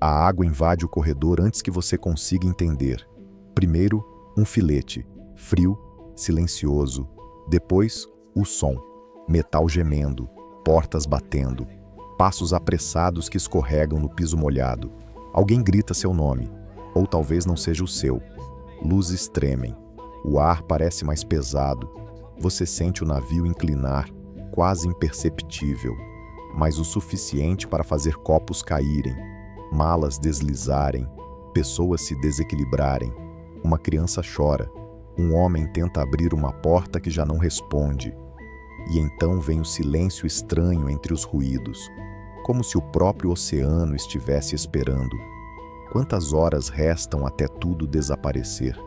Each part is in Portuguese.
A água invade o corredor antes que você consiga entender. Primeiro, um filete, frio, silencioso. Depois, o som. Metal gemendo, portas batendo, passos apressados que escorregam no piso molhado. Alguém grita seu nome, ou talvez não seja o seu. Luzes tremem. O ar parece mais pesado. Você sente o navio inclinar, quase imperceptível, mas o suficiente para fazer copos caírem, malas deslizarem, pessoas se desequilibrarem. Uma criança chora. Um homem tenta abrir uma porta que já não responde. E então vem o silêncio estranho entre os ruídos, como se o próprio oceano estivesse esperando. Quantas horas restam até tudo desaparecer?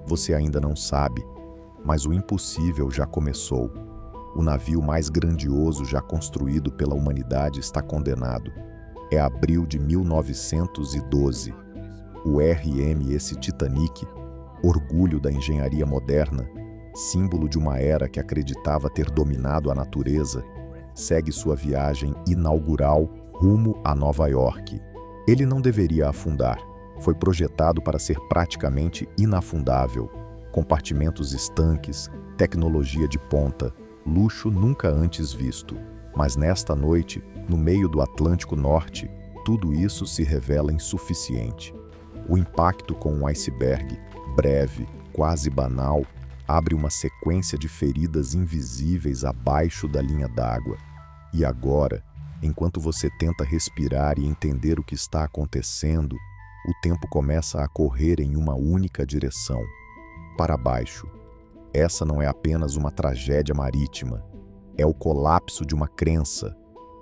Você ainda não sabe, mas o impossível já começou. O navio mais grandioso já construído pela humanidade está condenado. É abril de 1912. O RMS Titanic, orgulho da engenharia moderna, símbolo de uma era que acreditava ter dominado a natureza, segue sua viagem inaugural rumo a Nova York. Ele não deveria afundar. Foi projetado para ser praticamente inafundável. Compartimentos estanques, tecnologia de ponta, luxo nunca antes visto. Mas nesta noite, no meio do Atlântico Norte, tudo isso se revela insuficiente. O impacto com um iceberg, breve, quase banal, abre uma sequência de feridas invisíveis abaixo da linha d'água. E agora, enquanto você tenta respirar e entender o que está acontecendo, o tempo começa a correr em uma única direção, para baixo. Essa não é apenas uma tragédia marítima, é o colapso de uma crença,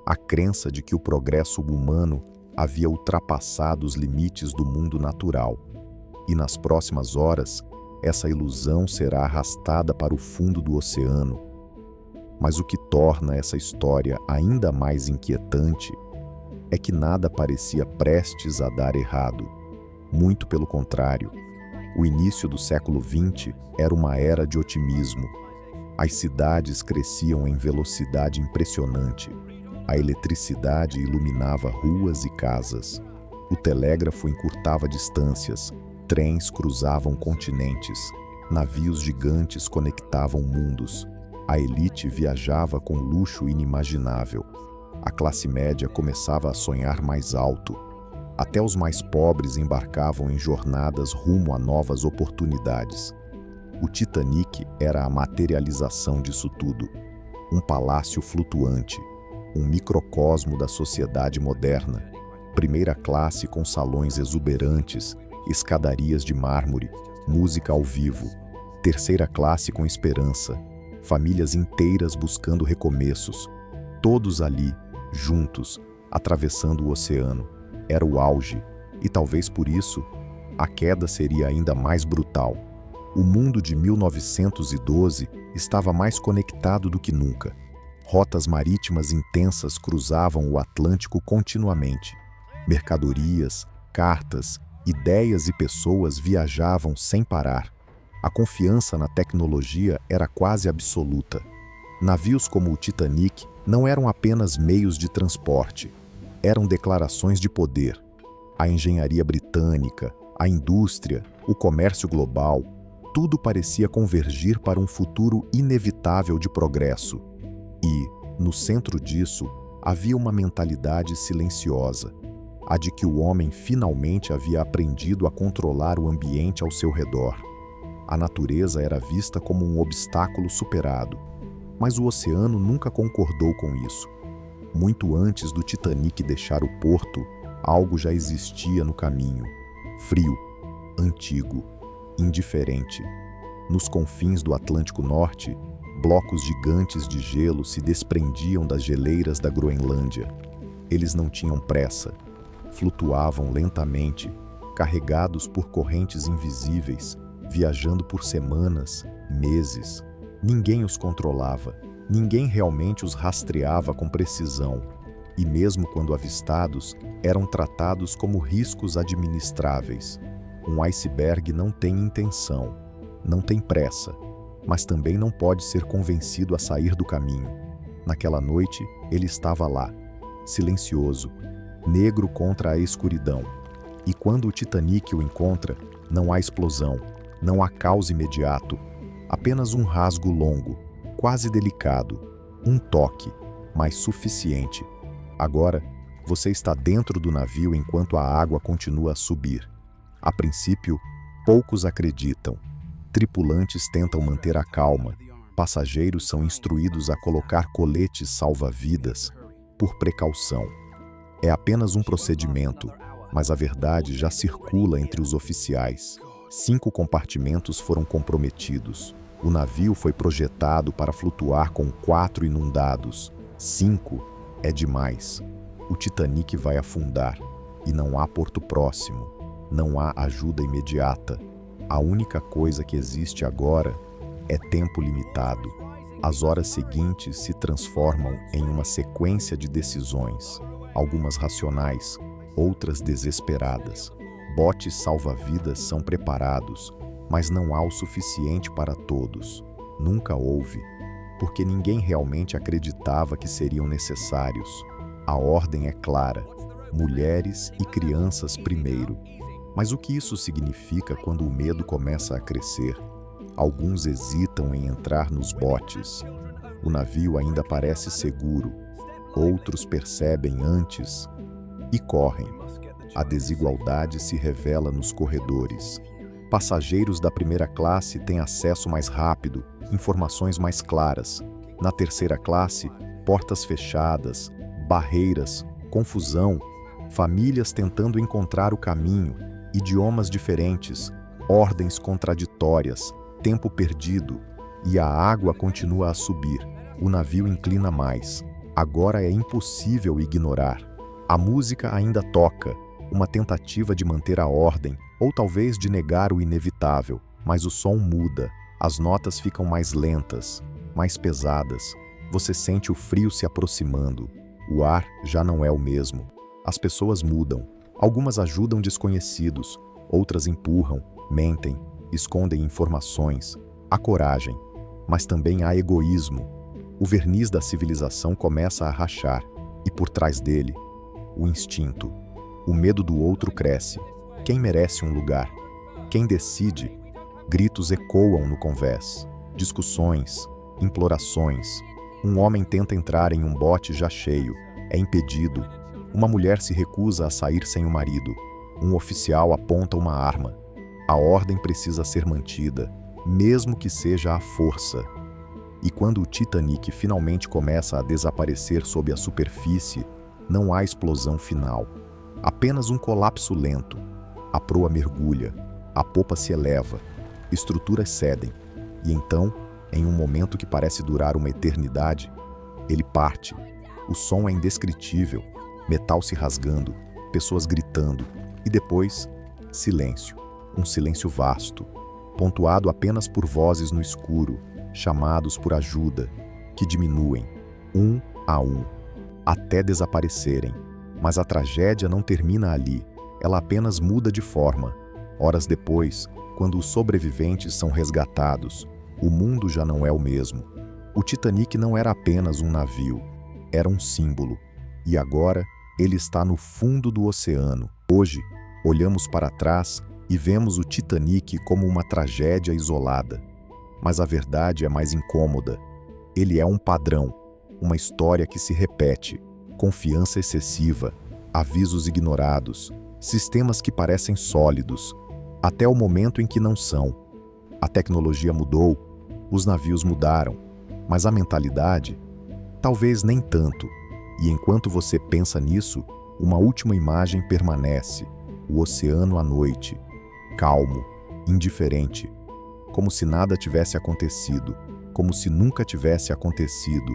a crença de que o progresso humano havia ultrapassado os limites do mundo natural. E nas próximas horas, essa ilusão será arrastada para o fundo do oceano. Mas o que torna essa história ainda mais inquietante é que nada parecia prestes a dar errado. Muito pelo contrário. O início do século XX era uma era de otimismo. As cidades cresciam em velocidade impressionante. A eletricidade iluminava ruas e casas. O telégrafo encurtava distâncias. Trens cruzavam continentes. Navios gigantes conectavam mundos. A elite viajava com luxo inimaginável. A classe média começava a sonhar mais alto. Até os mais pobres embarcavam em jornadas rumo a novas oportunidades. O Titanic era a materialização disso tudo. Um palácio flutuante, um microcosmo da sociedade moderna. Primeira classe com salões exuberantes, escadarias de mármore, música ao vivo. Terceira classe com esperança, famílias inteiras buscando recomeços. Todos ali, juntos, atravessando o oceano. Era o auge, e talvez por isso, a queda seria ainda mais brutal. O mundo de 1912 estava mais conectado do que nunca. Rotas marítimas intensas cruzavam o Atlântico continuamente. Mercadorias, cartas, ideias e pessoas viajavam sem parar. A confiança na tecnologia era quase absoluta. Navios como o Titanic não eram apenas meios de transporte. Eram declarações de poder. A engenharia britânica, a indústria, o comércio global, tudo parecia convergir para um futuro inevitável de progresso. E, no centro disso, havia uma mentalidade silenciosa, a de que o homem finalmente havia aprendido a controlar o ambiente ao seu redor. A natureza era vista como um obstáculo superado, mas o oceano nunca concordou com isso. Muito antes do Titanic deixar o porto, algo já existia no caminho. Frio, antigo, indiferente. Nos confins do Atlântico Norte, blocos gigantes de gelo se desprendiam das geleiras da Groenlândia. Eles não tinham pressa. Flutuavam lentamente, carregados por correntes invisíveis, viajando por semanas, meses. Ninguém os controlava. Ninguém realmente os rastreava com precisão, e mesmo quando avistados, eram tratados como riscos administráveis. Um iceberg não tem intenção, não tem pressa, mas também não pode ser convencido a sair do caminho. Naquela noite, ele estava lá, silencioso, negro contra a escuridão. E quando o Titanic o encontra, não há explosão, não há caos imediato, apenas um rasgo longo, quase delicado, um toque, mas suficiente. Agora, você está dentro do navio enquanto a água continua a subir. A princípio, poucos acreditam. Tripulantes tentam manter a calma. Passageiros são instruídos a colocar coletes salva-vidas, por precaução. É apenas um procedimento, mas a verdade já circula entre os oficiais. 5 compartimentos foram comprometidos. O navio foi projetado para flutuar com 4 inundados. 5 é demais. O Titanic vai afundar e não há porto próximo. Não há ajuda imediata. A única coisa que existe agora é tempo limitado. As horas seguintes se transformam em uma sequência de decisões, algumas racionais, outras desesperadas. Botes salva-vidas são preparados, mas não há o suficiente para todos. Nunca houve, porque ninguém realmente acreditava que seriam necessários. A ordem é clara: mulheres e crianças primeiro. Mas o que isso significa quando o medo começa a crescer? Alguns hesitam em entrar nos botes. O navio ainda parece seguro. Outros percebem antes e correm. A desigualdade se revela nos corredores. Passageiros da primeira classe têm acesso mais rápido, informações mais claras. Na terceira classe, portas fechadas, barreiras, confusão, famílias tentando encontrar o caminho, idiomas diferentes, ordens contraditórias, tempo perdido, e a água continua a subir. O navio inclina mais. Agora é impossível ignorar. A música ainda toca, uma tentativa de manter a ordem, ou talvez de negar o inevitável, mas o som muda, as notas ficam mais lentas, mais pesadas. Você sente o frio se aproximando. O ar já não é o mesmo. As pessoas mudam. Algumas ajudam desconhecidos, outras empurram, mentem, escondem informações. Há coragem, mas também há egoísmo. O verniz da civilização começa a rachar, e por trás dele, o instinto. O medo do outro cresce. Quem merece um lugar? Quem decide? Gritos ecoam no convés. Discussões, implorações. Um homem tenta entrar em um bote já cheio. É impedido. Uma mulher se recusa a sair sem o marido. Um oficial aponta uma arma. A ordem precisa ser mantida, mesmo que seja à força. E quando o Titanic finalmente começa a desaparecer sob a superfície, não há explosão final. Apenas um colapso lento. A proa mergulha, a popa se eleva, estruturas cedem. E então, em um momento que parece durar uma eternidade, ele parte. O som é indescritível. Metal se rasgando, pessoas gritando, e depois, silêncio. Um silêncio vasto, pontuado apenas por vozes no escuro, chamados por ajuda, que diminuem, um a um, até desaparecerem. Mas a tragédia não termina ali, ela apenas muda de forma. Horas depois, quando os sobreviventes são resgatados, o mundo já não é o mesmo. O Titanic não era apenas um navio, era um símbolo. E agora, ele está no fundo do oceano. Hoje, olhamos para trás e vemos o Titanic como uma tragédia isolada. Mas a verdade é mais incômoda. Ele é um padrão, uma história que se repete, confiança excessiva, avisos ignorados, sistemas que parecem sólidos, até o momento em que não são. A tecnologia mudou, os navios mudaram, mas a mentalidade, talvez nem tanto. E enquanto você pensa nisso, uma última imagem permanece: o oceano à noite, calmo, indiferente, como se nada tivesse acontecido, como se nunca tivesse acontecido.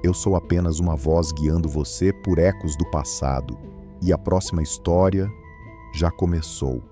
Eu sou apenas uma voz guiando você por ecos do passado, e a próxima história já começou.